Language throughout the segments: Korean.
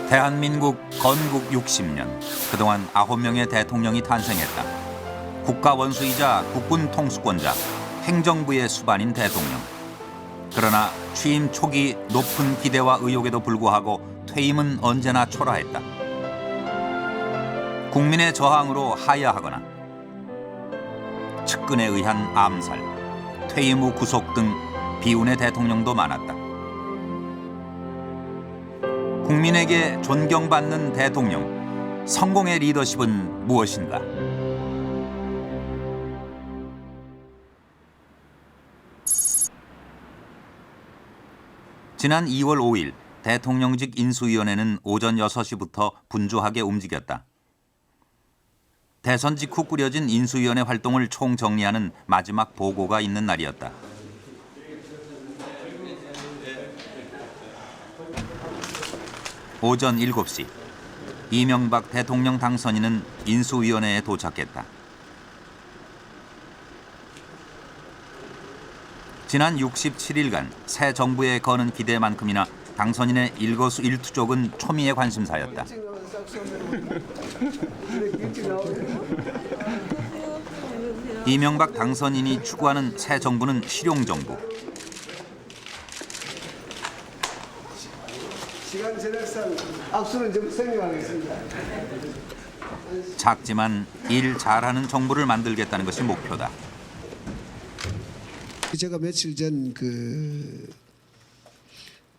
대한민국 건국 60년, 그동안 9명의 대통령이 탄생했다. 국가 원수이자 국군 통수권자, 행정부의 수반인 대통령. 그러나 취임 초기 높은 기대와 의욕에도 불구하고 퇴임은 언제나 초라했다. 국민의 저항으로 하야하거나 측근에 의한 암살, 퇴임 후 구속 등 비운의 대통령도 많았다. 국민에게 존경받는 대통령, 성공의 리더십은 무엇인가? 지난 2월 5일 대통령직 인수위원회는 오전 6시부터 분주하게 움직였다. 대선 직후 꾸려진 인수위원회 활동을 총정리하는 마지막 보고가 있는 날이었다. 오전 7시, 이명박 대통령 당선인은 인수위원회에 도착했다. 지난 67일간 새 정부에 거는 기대만큼이나 당선인의 일거수일투족은 초미의 관심사였다. 이명박 당선인이 추구하는 새 정부는 실용정부. 시간 제작상 악수는 좀 생략하겠습니다. 작지만 일 잘하는 정부를 만들겠다는 것이 목표다. 제가 며칠 전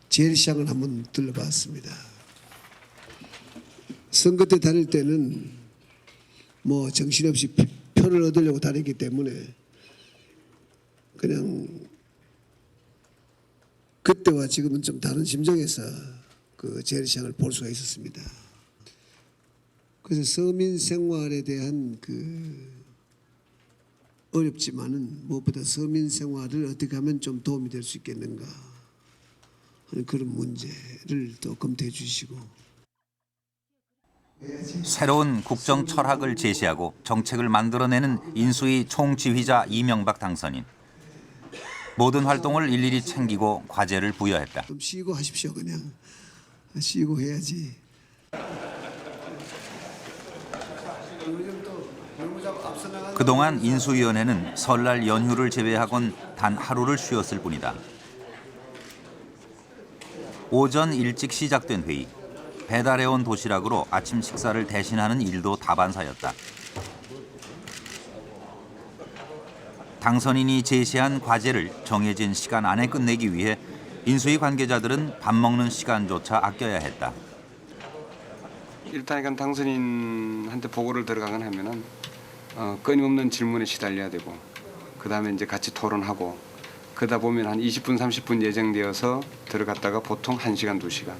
재래시장을 한번 둘러봤습니다. 선거 때 다닐 때는 뭐 정신없이 표를 얻으려고 다녔기 때문에 그냥 그때와 지금은 좀 다른 심정에서 그 재래시장을 볼 수가 있었습니다. 그래서 서민 생활에 대한 어렵지만은 무엇보다 서민 생활을 어떻게 하면 좀 도움이 될 수 있겠는가 하는 그런 문제를 또 검토해 주시고, 새로운 국정 철학을 제시하고 정책을 만들어내는 인수위 총지휘자 이명박 당선인. 모든 활동을 일일이 챙기고 과제를 부여했다. 좀 쉬고 하십시오. 그냥 쉬고 해야지. 그동안 인수위원회는 설날 연휴를 제외하곤 단 하루를 쉬었을 뿐이다. 오전 일찍 시작된 회의. 배달해온 도시락으로 아침 식사를 대신하는 일도 다반사였다. 당선인이 제시한 과제를 정해진 시간 안에 끝내기 위해 인수위 관계자들은 밥 먹는 시간조차 아껴야 했다. 일단 당선인한테 보고를 들어가거나 하면은 끊임없는 질문에 시달려야 되고, 그다음에 이제 같이 토론하고, 그러다 보면 한 20분 30분 예정되어서 들어갔다가 보통 1시간 2시간.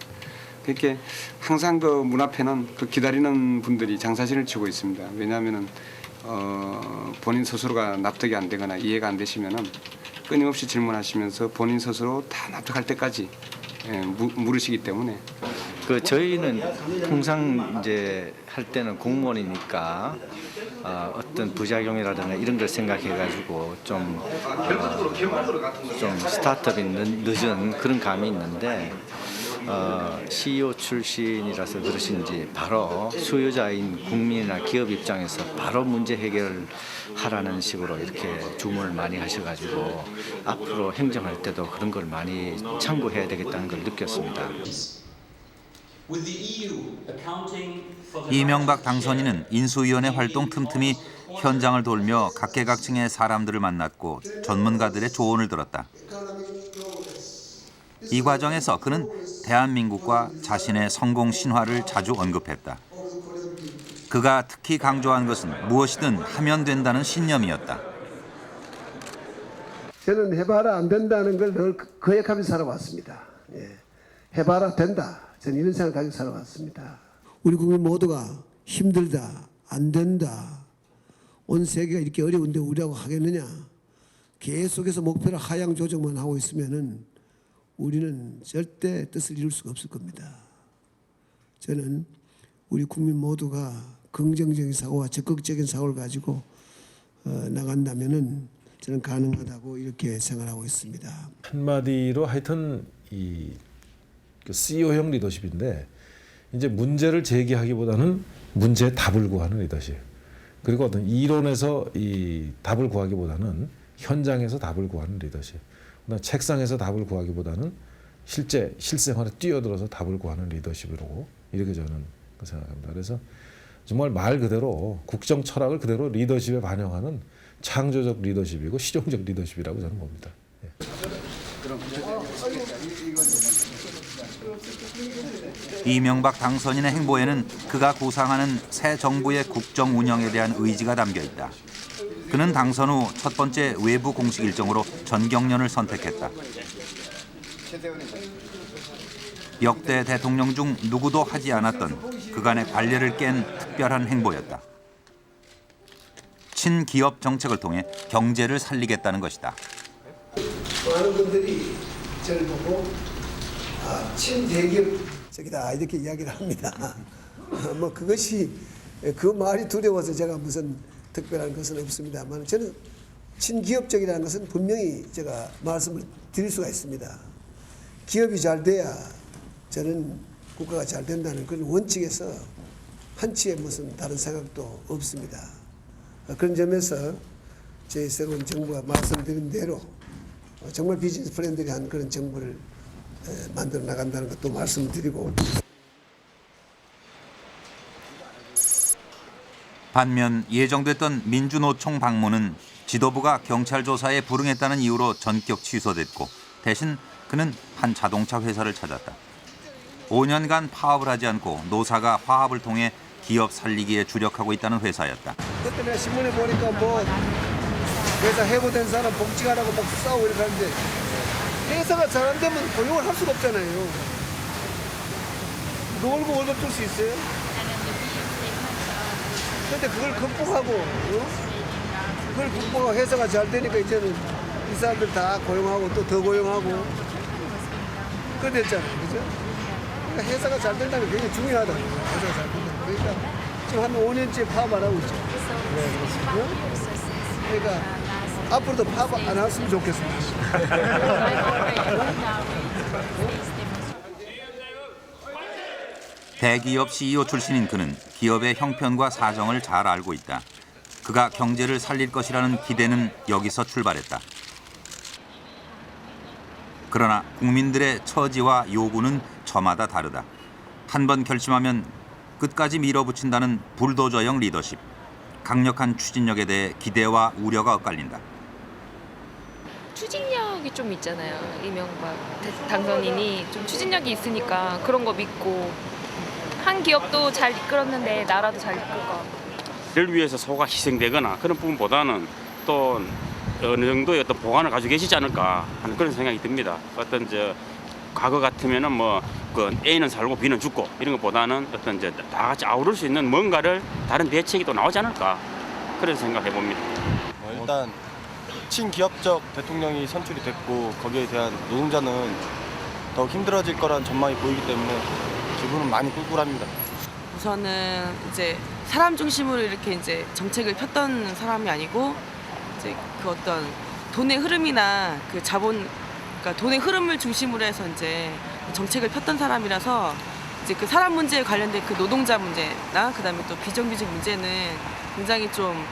그렇게 항상 그 문 앞에는 그 기다리는 분들이 장사진을 치고 있습니다. 왜냐하면은 본인 스스로가 납득이 안 되거나 이해가 안 되시면은 끊임없이 질문하시면서 본인 스스로 다 납득할 때까지 물으시기 때문에. 저희는 항상 이제 할 때는 공무원이니까 어떤 부작용이라든가 이런 걸 생각해가지고 좀 스타트업이 늦은 그런 감이 있는데, CEO 출신이라서 그러신지 바로 수요자인 국민이나 기업 입장에서 바로 문제 해결을 하라는 식으로 이렇게 주문을 많이 하셔가지고 앞으로 행정할 때도 그런 걸 많이 참고해야 되겠다는 걸 느꼈습니다. 이명박 당선인은 인수위원회 활동 틈틈이 현장을 돌며 각계각층의 사람들을 만났고 전문가들의 조언을 들었다. 이 과정에서 그는 대한민국과 자신의 성공 신화를 자주 언급했다. 그가 특히 강조한 것은 무엇이든 하면 된다는 신념이었다. 저는 해봐라 안 된다는 걸 늘 거역하면서 살아왔습니다. 해봐라 된다. 저는 이런 생각을 가지고 살아왔습니다. 우리 국민 모두가 힘들다, 안 된다, 온 세계가 이렇게 어려운데 우리하고 하겠느냐, 계속해서 목표를 하향 조정만 하고 있으면은 우리는 절대 뜻을 이룰 수가 없을 겁니다. 저는 우리 국민 모두가 긍정적인 사고와 적극적인 사고를 가지고 나간다면은 저는 가능하다고 이렇게 생각하고 있습니다. 한마디로 하여튼 이 CEO형 리더십인데, 이제 문제를 제기하기보다는 문제에 답을 구하는 리더십. 그리고 어떤 이론에서 이 답을 구하기보다는 현장에서 답을 구하는 리더십. 그다음 책상에서 답을 구하기보다는 실제 실생활에 뛰어들어서 답을 구하는 리더십으로 이렇게 저는 생각합니다. 그래서 정말 말 그대로 국정 철학을 그대로 리더십에 반영하는 창조적 리더십이고 실용적 리더십이라고 저는 봅니다. 이명박 당선인의 행보에는 그가 구상하는 새 정부의 국정 운영에 대한 의지가 담겨 있다. 그는 당선 후 첫 번째 외부 공식 일정으로 전경련을 선택했다. 역대 대통령 중 누구도 하지 않았던 그간의 관례를 깬 특별한 행보였다. 친기업 정책을 통해 경제를 살리겠다는 것이다. 많은 분들이 저를 보고 친대기업적이다 이렇게 이야기를 합니다. 뭐 그것이 그 말이 두려워서 제가 무슨 특별한 것은 없습니다만 저는 친기업적이라는 것은 분명히 제가 말씀을 드릴 수가 있습니다. 기업이 잘 돼야 저는 국가가 잘 된다는 그런 원칙에서 한치의 무슨 다른 생각도 없습니다. 그런 점에서 제 새로운 정부가 말씀드린 대로 정말 비즈니스 플랜들이 한 그런 정부를 만들어 나간다는 것도 말씀드리고 반면 예정됐던 민주노총 방문은 지도부가 경찰 조사에 불응했다는 이유로 전격 취소됐고 대신 그는 한 자동차 회사를 찾았다. 5년간 파업을 하지 않고 노사가 화합을 통해 기업 살리기에 주력하고 있다는 회사였다. 그때 내가 신문에 보니까 뭐 회사 해고된 사람 복직하라고 막 싸우고 이렇게 하는데 회사가 잘 안 되면 고용을 할 수가 없잖아요. 놀고 월급 줄 수 있어요? 근데 그걸 극복하고 그걸 극복하고 회사가 잘 되니까 이제는 이 사람들 다 고용하고 또 더 고용하고 그래 됐잖아요. 그죠? 그러니까 회사가 잘 된다는 게 굉장히 중요하다. 회사가 잘 된다. 그러니까 지금 한 5년째 파업 안 하고 있죠. 네, 그렇습니다. 그러니까 앞으로도 파업 안 했으면 좋겠습니다. 대기업 CEO 출신인 그는 기업의 형편과 사정을 잘 알고 있다. 그가 경제를 살릴 것이라는 기대는 여기서 출발했다. 그러나 국민들의 처지와 요구는 저마다 다르다. 한 번 결심하면 끝까지 밀어붙인다는 불도저형 리더십. 강력한 추진력에 대해 기대와 우려가 엇갈린다. 추진력이 좀 있잖아요. 이명박 당선인이 좀 추진력이 있으니까 그런 거 믿고 한 기업도 잘 이끌었는데 나라도 잘 이끌 것 같고. 를 위해서 소가 희생되거나 그런 부분보다는 또 어느 정도의 어떤 보관을 가지고 계시지 않을까 하는 그런 생각이 듭니다. 어떤 과거 같으면은 그 A는 살고 B는 죽고 이런 것보다는 어떤 다 같이 아우를 수 있는 뭔가를 다른 대책이 또 나오지 않을까 그런 생각해 봅니다. 일단 친기업적 대통령이 선출이 됐고 거기에 대한 노동자는 더욱 힘들어질 거란 전망이 보이기 때문에 기분은 많이 꿀꿀합니다. 우선은 이제 사람 중심으로 이렇게 이제 정책을 폈던 사람이 아니고 이제 그 어떤 돈의 흐름이나 그 그러니까 돈의 흐름을 중심으로 해서 이제 정책을 폈던 사람이라서 이제 그 사람 문제에 관련된 그 노동자 문제나 그다음에 또 비정규직 문제는 굉장히 좀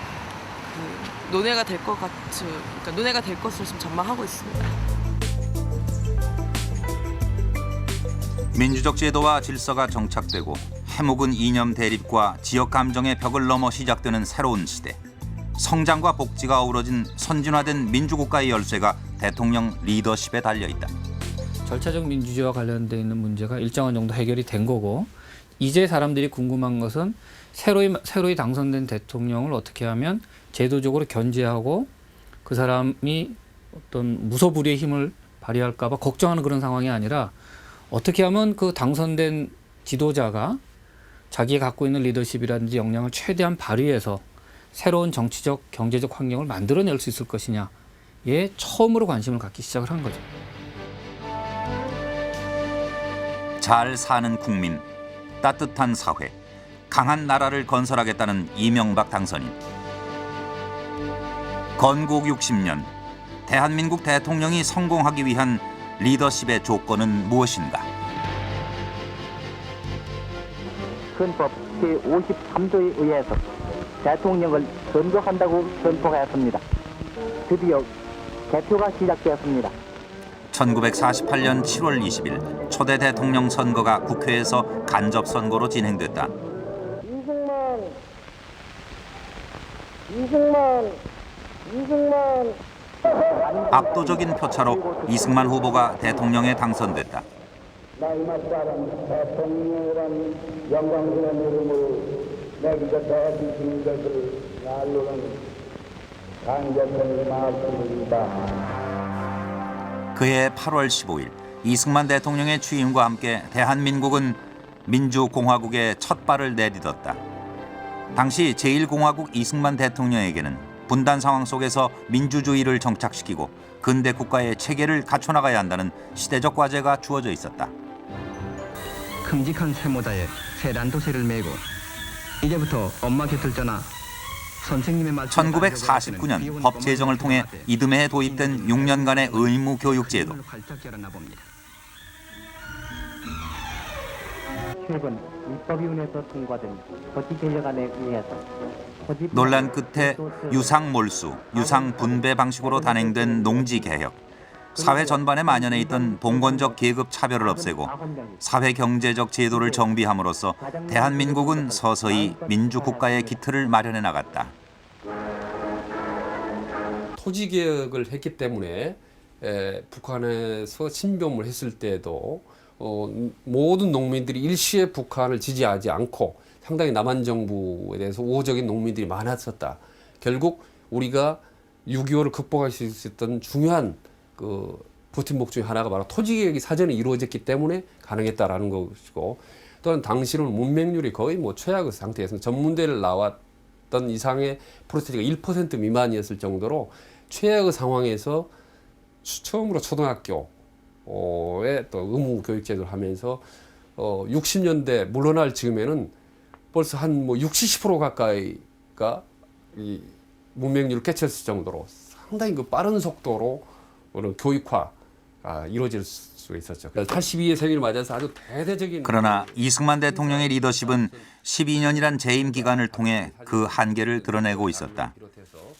논의가 될 그러니까 논의가 될 것으로 좀 전망하고 있습니다. 민주적 제도와 질서가 정착되고 해묵은 이념 대립과 지역 감정의 벽을 넘어 시작되는 새로운 시대. 성장과 복지가 어우러진 선진화된 민주국가의 열쇠가 대통령 리더십에 달려있다. 절차적 민주주의와 관련돼 있는 문제가 일정한 정도 해결이 된 거고 이제 사람들이 궁금한 것은 새로이 당선된 대통령을 어떻게 하면 제도적으로 견제하고 그 사람이 어떤 무소불위의 힘을 발휘할까 봐 걱정하는 그런 상황이 아니라 어떻게 하면 그 당선된 지도자가 자기가 갖고 있는 리더십이라든지 역량을 최대한 발휘해서 새로운 정치적, 경제적 환경을 만들어낼 수 있을 것이냐에 처음으로 관심을 갖기 시작을 한 거죠. 잘 사는 국민, 따뜻한 사회, 강한 나라를 건설하겠다는 이명박 당선인. 건국 60년, 대한민국 대통령이 성공하기 위한 리더십의 조건은 무엇인가? 헌법 제53조에 의해서 대통령을 선거한다고 선포하였습니다. 드디어 개표가 시작되었습니다. 1948년 7월 20일 초대 대통령 선거가 국회에서 간접 선거로 진행됐다. 압도적인 표차로 이승만 후보가 대통령에 당선됐다. 그해 8월 15일 이승만 대통령의 취임과 함께 대한민국은 민주공화국의 첫 발을 내딛었다. 당시 제1공화국 이승만 대통령에게는 분단 상황 속에서 민주주의를 정착시키고 근대 국가의 체계를 갖춰나가야 한다는 시대적 과제가 주어져 있었다. 큼직한 세모다에 세란 도세를 메고 이제부터 엄마 곁을 떠나 선생님의 말씀 1949년 법 제정을 통해 이듬해 도입된 6년간의 의무 교육 제도. 최근 입법위원회에서 통과된 토지 개혁안에 의해서 논란 끝에 유상 몰수, 유상 분배 방식으로 단행된 농지 개혁, 사회 전반에 만연해 있던 봉건적 계급 차별을 없애고 사회 경제적 제도를 정비함으로써 대한민국은 서서히 민주국가의 기틀을 마련해 나갔다. 토지 개혁을 했기 때문에 북한에서 신병을 했을 때도 모든 농민들이 일시에 북한을 지지하지 않고 상당히 남한 정부에 대해서 우호적인 농민들이 많았었다. 결국 우리가 6.25를 극복할 수 있었던 중요한 그 버팀목 중에 하나가 바로 토지 개혁이 사전에 이루어졌기 때문에 가능했다라는 것이고, 또한 당시는 문맹률이 거의 뭐 최악의 상태에서 전문대를 나왔던 이상의 프로스테이지가 1% 미만이었을 정도로 최악의 상황에서 처음으로 초등학교에 또 의무 교육 제도를 하면서 60년대 물러날 지금에는 벌써 한 뭐 60, 70% 가까이가 이 문맹률을 깨쳤을 정도로 상당히 그 빠른 속도로 교육화가 이루어질 수 있었죠. 82의 생일을 맞아서 아주 대대적인. 그러나 이승만 대통령의 리더십은 12년이란 재임 기간을 통해 그 한계를 드러내고 있었다.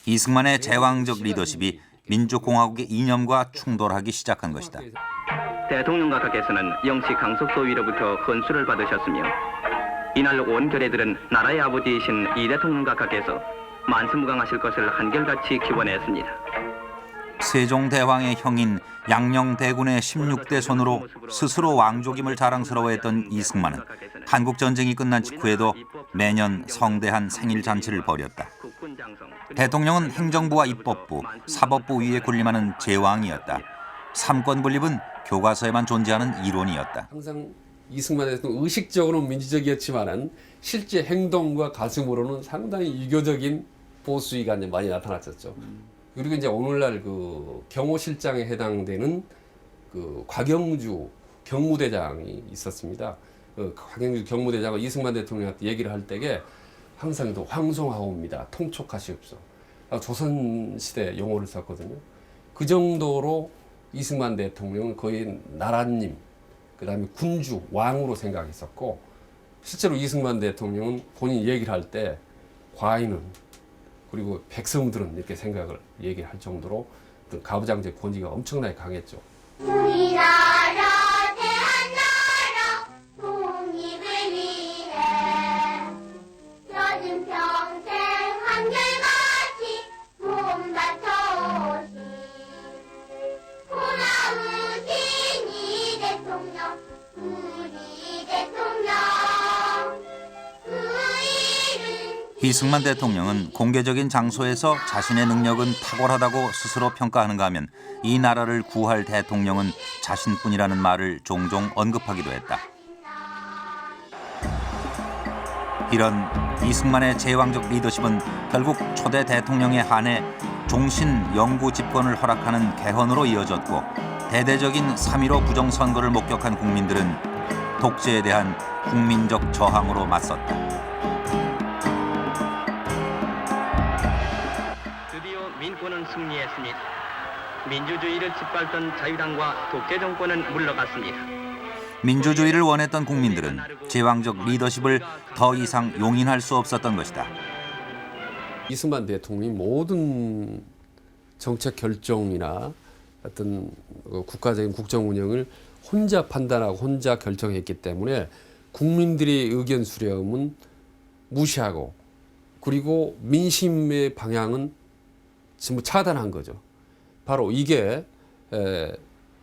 이승만의 제왕적 리더십이 민주공화국의 이념과 충돌하기 시작한 것이다. 대통령 각하께서는 영시 강석소위로부터 헌수를 받으셨으며 이날 온 결의들은 나라의 아버지이신 이 대통령 각하께서 만수무강하실 것을 한결같이 기원했습니다. 세종대왕의 형인 양녕대군의 16대 손으로 스스로 왕족임을 자랑스러워했던 이승만은 한국전쟁이 끝난 직후에도 매년 성대한 생일잔치를 벌였다. 대통령은 행정부와 입법부, 사법부 위에 군림하는 제왕이었다. 삼권 분립은 교과서에만 존재하는 이론이었다. 항상 이승만 대통령 의식적으로는 민주적이었지만은 실제 행동과 가슴으로는 상당히 유교적인 보수의가 많이 나타났었죠. 그리고 이제 오늘날 그 경호실장에 해당되는 그 곽영주 경무대장이 있었습니다. 그 곽영주 경무대장은 이승만 대통령한테 얘기를 할 때에 항상 또 황송하옵니다. 통촉하시옵소서. 조선시대 용어를 썼거든요. 그 정도로 이승만 대통령은 거의 나라님, 그 다음에 군주, 왕으로 생각했었고, 실제로 이승만 대통령은 본인이 얘기를 할 때 과인은 그리고 백성들은 이렇게 생각을 얘기할 정도로 어떤 가부장적 권위가 엄청나게 강했죠. 우리나라 대한나라 독립을 위해 여진 평생 한결같이 몸 바쳐오신 고마우신 이 대통령, 우리 대통령. 이승만 대통령은 공개적인 장소에서 자신의 능력은 탁월하다고 스스로 평가하는가 하면 이 나라를 구할 대통령은 자신뿐이라는 말을 종종 언급하기도 했다. 이런 이승만의 제왕적 리더십은 결국 초대 대통령에 한해 종신 영구 집권을 허락하는 개헌으로 이어졌고, 대대적인 3.15 부정선거를 목격한 국민들은 독재에 대한 국민적 저항으로 맞섰다. 민권은 승리했습니다. 민주주의를 짓밟던 자유당과 독재 정권은 물러갔습니다. 민주주의를 원했던 국민들은 제왕적 리더십을 더 이상 용인할 수 없었던 것이다. 이승만 대통령이 모든 정책 결정이나 어떤 국가적인 국정 운영을 혼자 판단하고 혼자 결정했기 때문에 국민들의 의견 수렴은 무시하고 그리고 민심의 방향은 전부 차단한 거죠. 바로 이게 1년,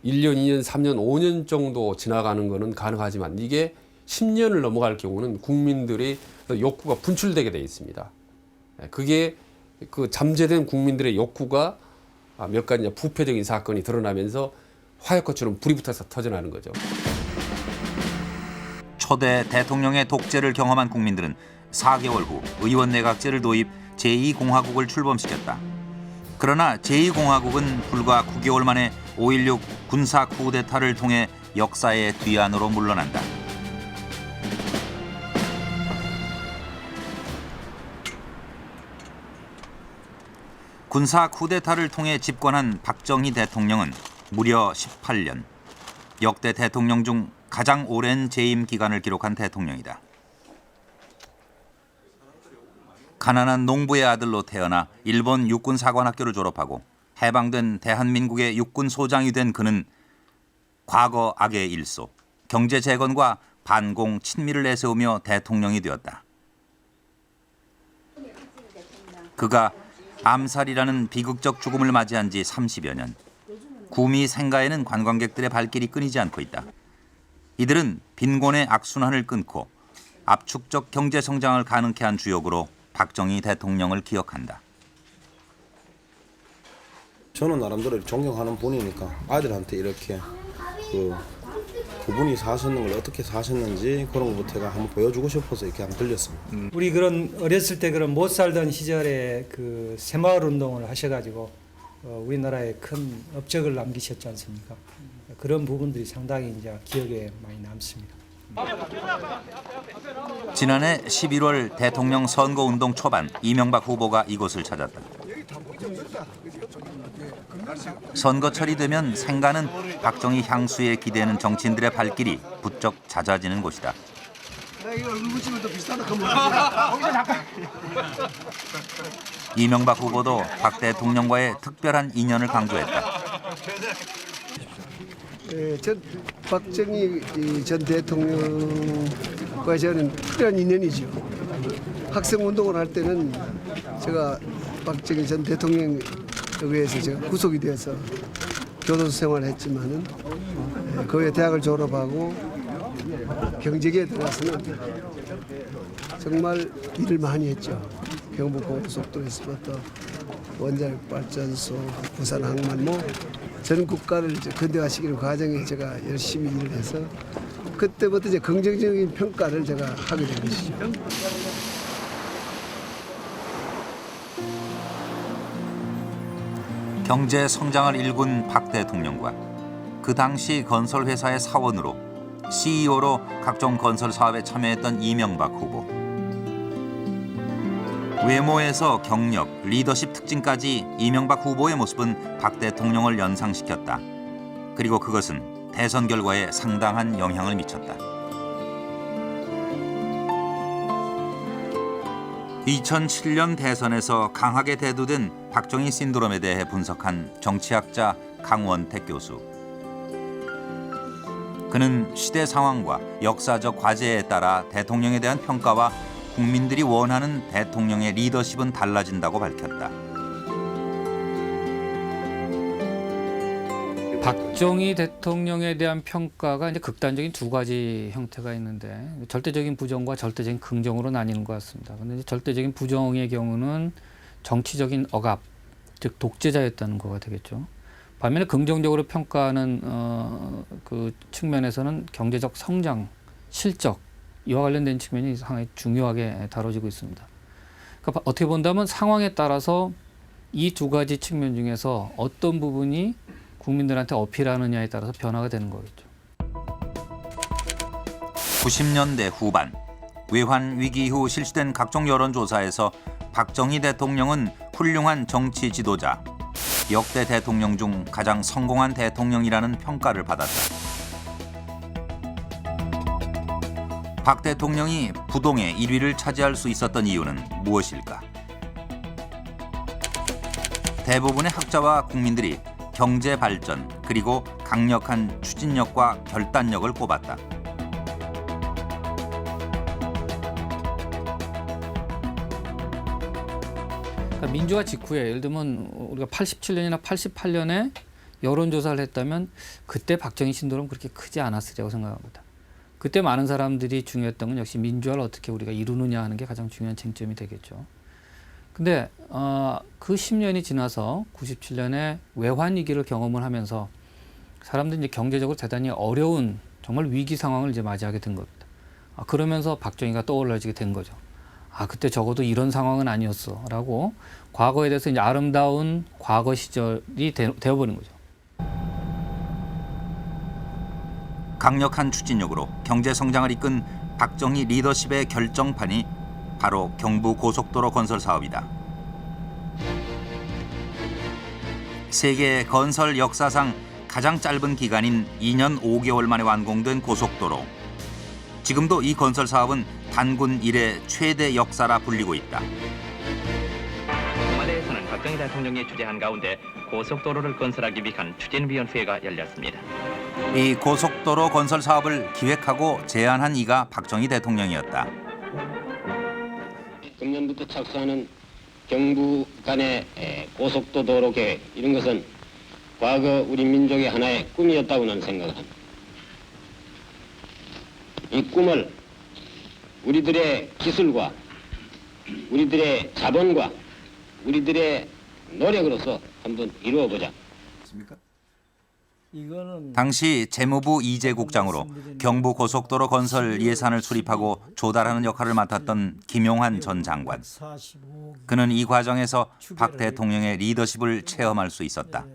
2년, 3년, 5년 정도 지나가는 거는 가능하지만 이게 10년을 넘어갈 경우는 국민들의 욕구가 분출되게 돼 있습니다. 그게 그 잠재된 국민들의 욕구가 몇 가지 부패적인 사건이 드러나면서 화약꽃처럼 불이 붙어서 터져나는 거죠. 초대 대통령의 독재를 경험한 국민들은 4개월 후 의원 내각제를 도입 제2공화국을 출범시켰다. 그러나 제2공화국은 불과 9개월 만에 5.16 군사 쿠데타를 통해 역사의 뒤안으로 물러난다. 군사 쿠데타를 통해 집권한 박정희 대통령은 무려 18년, 역대 대통령 중 가장 오랜 재임 기간을 기록한 대통령이다. 가난한 농부의 아들로 태어나 일본 육군사관학교를 졸업하고 해방된 대한민국의 육군소장이 된 그는 과거 악의 일소, 경제 재건과 반공 친미를 내세우며 대통령이 되었다. 그가 암살이라는 비극적 죽음을 맞이한 지 30여 년. 구미 생가에는 관광객들의 발길이 끊이지 않고 있다. 이들은 빈곤의 악순환을 끊고 압축적 경제 성장을 가능케 한 주역으로 박정희 대통령을 기억한다. 저는 나름대로 존경하는 분이니까 아이들한테 이렇게 그분이 사셨는 걸 어떻게 사셨는지 그런 것부터가 한번 보여주고 싶어서 이렇게 한번 들렸습니다. 우리 그런 어렸을 때 그런 못 살던 시절에 그 새마을 운동을 하셔가지고 우리나라에 큰 업적을 남기셨지 않습니까? 그런 부분들이 상당히 이제 기억에 많이 남습니다. 지난해 11월 대통령 선거운동 초반 이명박 후보가 이곳을 찾았다. 선거철이 되면 생가는 박정희 향수에 기대는 정치인들의 발길이 부쩍 잦아지는 곳이다. 이명박 후보도 박 대통령과의 특별한 인연을 강조했다. 전 박정희 전 대통령과 저는 특별한 인연이죠. 학생운동을 할 때는 제가 박정희 전 대통령에 의해서 제가 구속이 되어서 교도소 생활을 했지만은 그 후에 대학을 졸업하고 경제계에 들어가서는 정말 일을 많이 했죠. 경부고속도로에서부터 원자력 발전소, 부산 항만 전 국가를 근대화시키는 과정에 제가 열심히 일을 해서 그때부터 이제 긍정적인 평가를 제가 하게 된 것이죠. 경제 성장을 일군 박 대통령과 그 당시 건설회사의 사원으로 CEO로 각종 건설 사업에 참여했던 이명박 후보. 외모에서 경력, 리더십 특징까지 이명박 후보의 모습은 박 대통령을 연상시켰다. 그리고 그것은 대선 결과에 상당한 영향을 미쳤다. 2007년 대선에서 강하게 대두된 박정희 신드롬에 대해 분석한 정치학자 강원택 교수. 그는 시대 상황과 역사적 과제에 따라 대통령에 대한 평가와 국민들이 원하는 대통령의 리더십은 달라진다고 밝혔다. 박정희 대통령에 대한 평가가 이제 극단적인 두 가지 형태가 있는데 절대적인 부정과 절대적인 긍정으로 나뉘는 것 같습니다. 그런데 절대적인 부정의 경우는 정치적인 억압, 즉 독재자였다는 거가 되겠죠. 반면에 긍정적으로 평가하는 그 측면에서는 경제적 성장, 실적 이와 관련된 측면이 상당히 중요하게 다뤄지고 있습니다. 그러니까 어떻게 본다면 상황에 따라서 이 두 가지 측면 중에서 어떤 부분이 국민들한테 어필하느냐에 따라서 변화가 되는 거겠죠. 90년대 후반 외환 위기 이후 실시된 각종 여론조사에서 박정희 대통령은 훌륭한 정치 지도자, 역대 대통령 중 가장 성공한 대통령이라는 평가를 받았다. 박 대통령이 부동의 1위를 차지할 수 있었던 이유는 무엇일까? 대부분의 학자와 국민들이 경제 발전 그리고 강력한 추진력과 결단력을 꼽았다. 그러니까 민주화 직후에 예를 들면 우리가 87년이나 88년에 여론조사를 했다면 그때 박정희 신도는 그렇게 크지 않았으리라고 생각합니다. 그때 많은 사람들이 중요했던 건 역시 민주화를 어떻게 우리가 이루느냐 하는 게 가장 중요한 쟁점이 되겠죠. 근데 그 10년이 지나서 97년에 외환위기를 경험을 하면서 사람들이 이제 경제적으로 대단히 어려운 정말 위기 상황을 이제 맞이하게 된 겁니다. 그러면서 박정희가 떠올라지게 된 거죠. 그때 적어도 이런 상황은 아니었어라고 과거에 대해서 이제 아름다운 과거 시절이 되어버린 거죠. 강력한 추진력으로 경제 성장을 이끈 박정희 리더십의 결정판이 바로 경부 고속도로 건설 사업이다. 세계 건설 역사상 가장 짧은 기간인 2년 5개월 만에 완공된 고속도로. 지금도 이 건설 사업은 단군 이래 최대 역사라 불리고 있다. 청와대에서는 박정희 대통령이 주재한 가운데 고속도로를 건설하기 위한 추진위원회가 열렸습니다. 이 고속도로 건설 사업을 기획하고 제안한 이가 박정희 대통령이었다. 금년부터 착수하는 경부 간의 고속도로 계획 이런 것은 과거 우리 민족의 하나의 꿈이었다고 나는 생각을 합니다. 이 꿈을 우리들의 기술과 우리들의 자본과 우리들의 노력으로서 한번 이루어보자. 당시 재무부 이재 국장으로 경부 고속도로 건설 예산을 수립하고 조달하는 역할을 맡았던 김용환 전 장관. 그는 이 과정에서 박 대통령의 리더십을 체험할 수 있었다.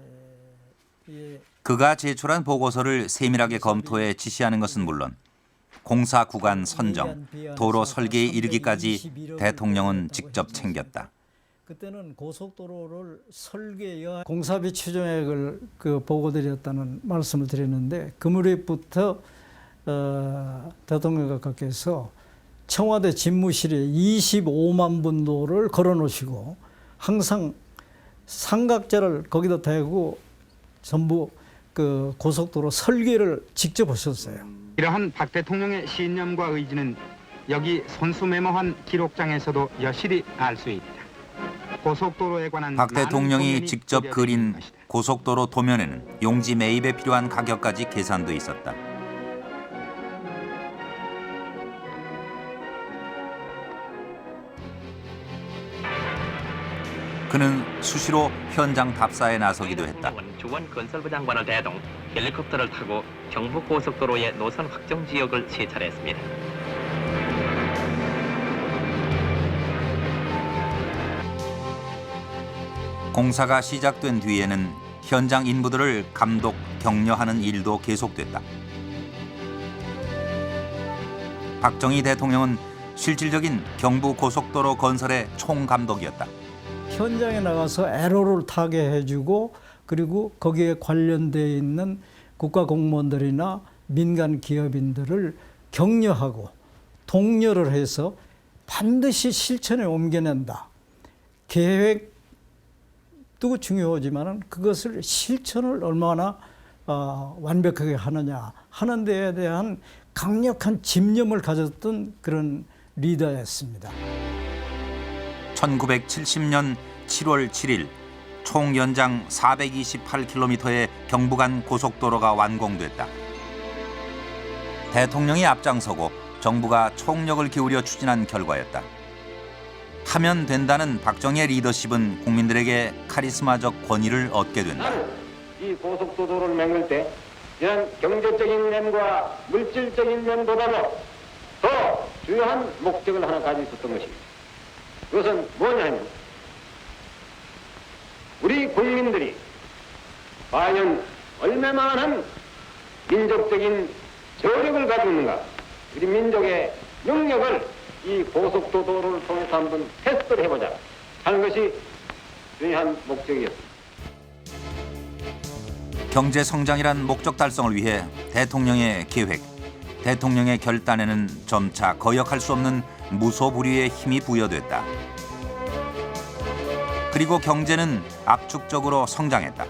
그가 제출한 보고서를 세밀하게 검토해 지시하는 것은 물론 공사 구간 선정, 도로 설계에 이르기까지 대통령은 직접 챙겼다. 그때는 고속도로를 설계와 공사비 추정액을 보고드렸다는 말씀을 드렸는데 그 무렵부터 대통령 각하께서 청와대 집무실에 25만 분도를 걸어놓으시고 항상 삼각자를 거기다 대고 전부 그 고속도로 설계를 직접 하셨어요. 이러한 박 대통령의 신념과 의지는 여기 손수 메모한 기록장에서도 여실히 알 수 있다. 고속도로에 관한 박 대통령이 직접 그린 고속도로 도면에는 용지 매입에 필요한 가격까지 계산돼 있었다. 그는 수시로 현장 답사에 나서기도 했다. 주원 건설부 장관을 대동 헬리콥터를 타고 경부 고속도로의 노선 확정 지역을 시찰했습니다. 공사가 시작된 뒤에는 현장 인부들을 감독, 격려하는 일도 계속됐다. 박정희 대통령은 실질적인 경부 고속도로 건설의 총감독이었다. 현장에 나가서 애로를 타게 해주고 그리고 거기에 관련되어 있는 국가 공무원들이나 민간 기업인들을 격려하고 독려를 해서 반드시 실천에 옮겨낸다. 계획도 중요하지만 그것을 실천을 얼마나 완벽하게 하느냐 하는 데에 대한 강력한 집념을 가졌던 그런 리더였습니다. 1970년 7월 7일 총 연장 428km의 경부간 고속도로가 완공됐다. 대통령이 앞장서고 정부가 총력을 기울여 추진한 결과였다. 하면 된다는 박정희의 리더십은 국민들에게 카리스마적 권위를 얻게 된다. 이 고속도로를 만들 때 이런 경제적인 면과 물질적인 면보다도 더 중요한 목적을 하나 가지고 있었던 것입니다. 그것은 뭐냐 하면 우리 국민들이 과연 얼마만한 민족적인 저력을 가지고 있는가, 우리 민족의 능력을 이 고속도로를 통해서 한번 테스트를 해보자 하는 것이 중요한 목적이었습니다. 경제 성장이란 목적 달성을 위해 대통령의 계획, 대통령의 결단에는 점차 거역할 수 없는 무소불위의 힘이 부여됐다. 그리고 경제는 압축적으로 성장했다.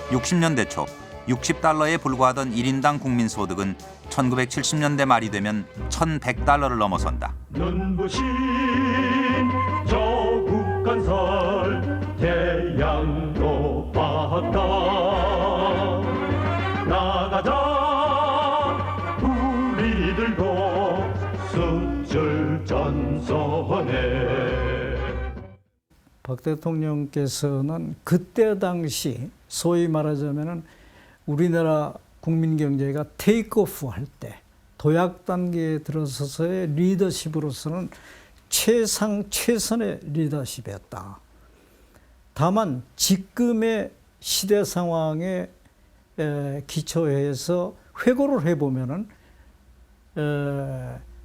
60년대 초 60달러에 불과하던 1인당 국민소득은 1970년대 말이 되면 1,100달러를 넘어선다. 눈부신 저 국간설 태양도 봤다. 나가자 우리들도 습절전선에. 박 대통령께서는 그때 당시 소위 말하자면은 우리나라 국민 경제가 테이크오프 할 때 도약 단계에 들어서서의 리더십으로서는 최선의 리더십이었다. 다만 지금의 시대 상황에 기초해서 회고를 해보면은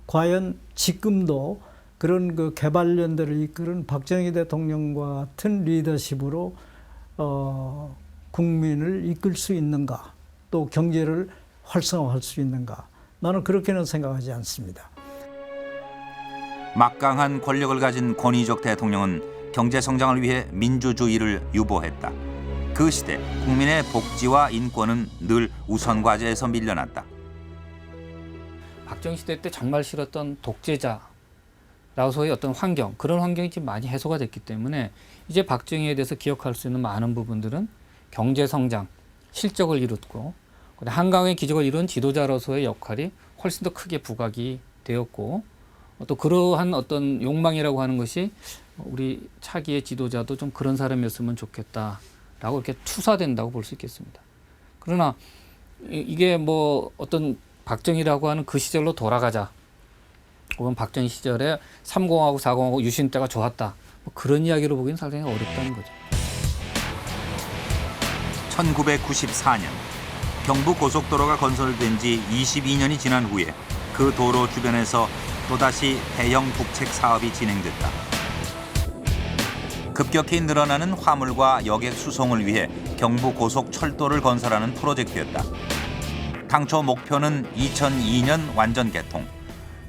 과연 지금도 그런 그 개발연대를 이끄는 박정희 대통령과 같은 리더십으로 국민을 이끌 수 있는가, 또 경제를 활성화할 수 있는가, 나는 그렇게는 생각하지 않습니다. 막강한 권력을 가진 권위적 대통령은 경제 성장을 위해 민주주의를 유보했다. 그 시대 국민의 복지와 인권은 늘 우선 과제에서 밀려났다. 박정희 시대 때 정말 싫었던 독재자라서의 어떤 환경, 그런 환경이 지금 많이 해소가 됐기 때문에 이제 박정희에 대해서 기억할 수 있는 많은 부분들은 경제 성장, 실적을 이뤘고 한강의 기적을 이룬 지도자로서의 역할이 훨씬 더 크게 부각이 되었고, 또 그러한 어떤 욕망이라고 하는 것이 우리 차기의 지도자도 좀 그런 사람이었으면 좋겠다라고 이렇게 투사된다고 볼 수 있겠습니다. 그러나 이게 뭐 어떤 박정희라고 하는 그 시절로 돌아가자, 혹은 박정희 시절에 30하고 40하고 유신 때가 좋았다, 뭐 그런 이야기로 보기는 상당히 어렵다는 거죠. 1994년 경부고속도로가 건설된 지 22년이 지난 후에 그 도로 주변에서 또다시 대형 북책 사업이 진행됐다. 급격히 늘어나는 화물과 여객 수송을 위해 경부고속철도를 건설하는 프로젝트였다. 당초 목표는 2002년 완전 개통.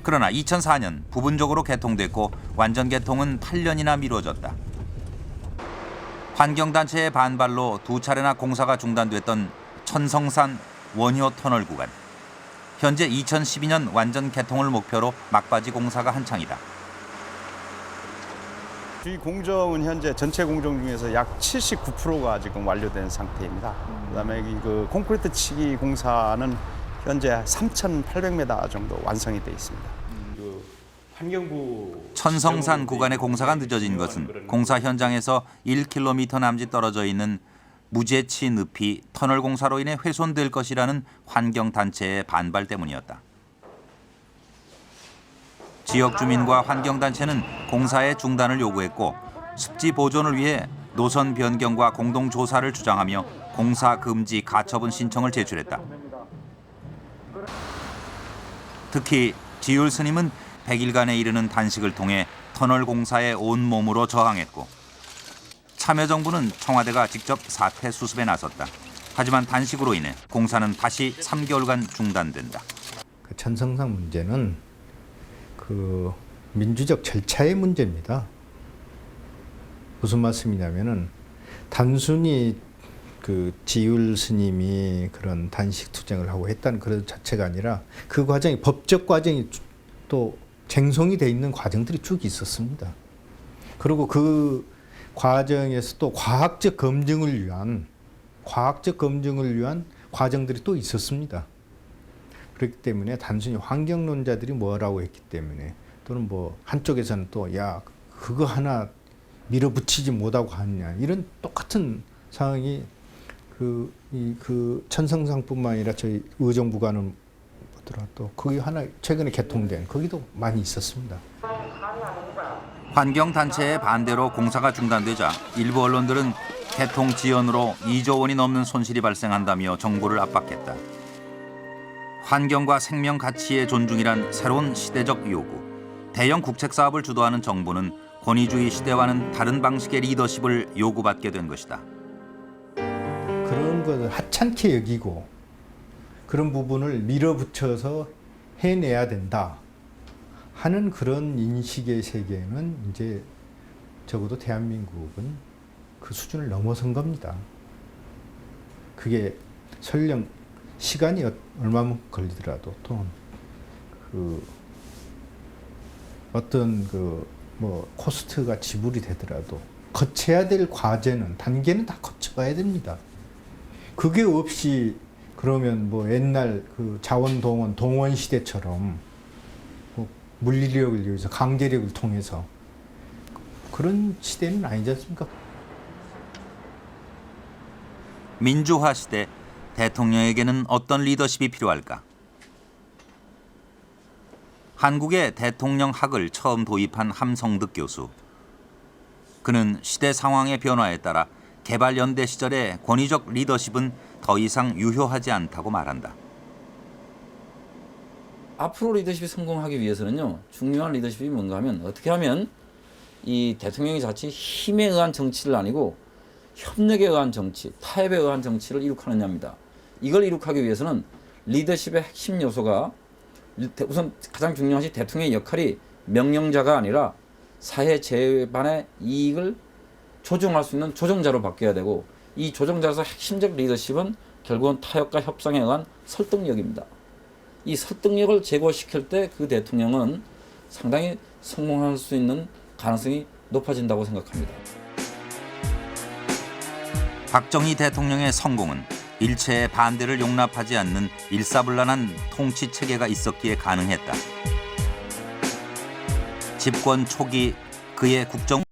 그러나 2004년 부분적으로 개통됐고 완전 개통은 8년이나 미뤄졌다. 환경단체의 반발로 2차례나 공사가 중단됐던 천성산 원효 터널 구간. 현재 2012년 완전 개통을 목표로 막바지 공사가 한창이다. 이 공정은 현재 전체 공정 중에서 약 79%가 지금 완료된 상태입니다. 그다음에 그 콘크리트 치기 공사는 현재 3,800m 정도 완성이 돼 있습니다. 천성산 구간의 공사가 늦어진 것은 공사 현장에서 1km 남짓 떨어져 있는 무제치 늪이 터널 공사로 인해 훼손될 것이라는 환경단체의 반발 때문이었다. 지역 주민과 환경단체는 공사의 중단을 요구했고 습지 보존을 위해 노선 변경과 공동조사를 주장하며 공사 금지 가처분 신청을 제출했다. 특히 지율 스님은 100일간에 이르는 단식을 통해 터널 공사에 온몸으로 저항했고 참여정부는 청와대가 직접 사태 수습에 나섰다. 하지만 단식으로 인해 공사는 다시 3개월간 중단된다. 그 천성산 문제는 그 민주적 절차의 문제입니다. 무슨 말씀이냐면은 단순히 그 지율 스님이 그런 단식 투쟁을 하고 했다는 그런 자체가 아니라 그 과정이 법적 과정이 또 쟁송이 돼 있는 과정들이 쭉 있었습니다. 그리고 그 과정에서 또 과학적 검증을 위한 과정들이 또 있었습니다. 그렇기 때문에 단순히 환경론자들이 뭐라고 했기 때문에 또는 뭐 한쪽에서는 또 야 그거 하나 밀어붙이지 못하고 하느냐 이런 똑같은 상황이 그 천성산뿐만 아니라 저희 의정부가는 또 거기 하나 최근에 개통된 거기도 많이 있었습니다. 환경단체의 반대로 공사가 중단되자 일부 언론들은 개통 지연으로 2조 원이 넘는 손실이 발생한다며 정부를 압박했다. 환경과 생명 가치의 존중이란 새로운 시대적 요구. 대형 국책 사업을 주도하는 정부는 권위주의 시대와는 다른 방식의 리더십을 요구받게 된 것이다. 그런 것을 하찮게 여기고 그런 부분을 밀어붙여서 해내야 된다 하는 그런 인식의 세계는 이제 적어도 대한민국은 그 수준을 넘어선 겁니다. 그게 설령 시간이 얼마만 걸리더라도 또 그 어떤 그 뭐 코스트가 지불이 되더라도 거쳐야 될 과제는 단계는 다 거쳐가야 됩니다. 그게 없이 그러면 뭐 옛날 그 자원동원 동원 시대처럼 뭐 물리력을 위해서 강제력을 통해서 그런 시대는 아니지 않습니까? 민주화 시대 대통령에게는 어떤 리더십이 필요할까? 한국의 대통령학을 처음 도입한 함성득 교수. 그는 시대 상황의 변화에 따라 개발연대 시절의 권위적 리더십은 더 이상 유효하지 않다고 말한다. 앞으로 리더십이 성공하기 위해서는요, 중요한 리더십이 뭔가 하면 어떻게 하면 이 대통령이 자칫 힘에 의한 정치를 아니고 협력에 의한 정치, 타협에 의한 정치를 이룩하느냐입니다. 이걸 이룩하기 위해서는 리더십의 핵심 요소가 우선 가장 중요한 것이 대통령의 역할이 명령자가 아니라 사회 재반의 이익을 조정할 수 있는 조정자로 바뀌어야 되고, 이 조정자로서 핵심적 리더십은 결국은 타협과 협상에 의한 설득력입니다. 이 설득력을 제고시킬 때 그 대통령은 상당히 성공할 수 있는 가능성이 높아진다고 생각합니다. 박정희 대통령의 성공은 일체의 반대를 용납하지 않는 일사불란한 통치 체계가 있었기에 가능했다. 집권 초기 그의 국정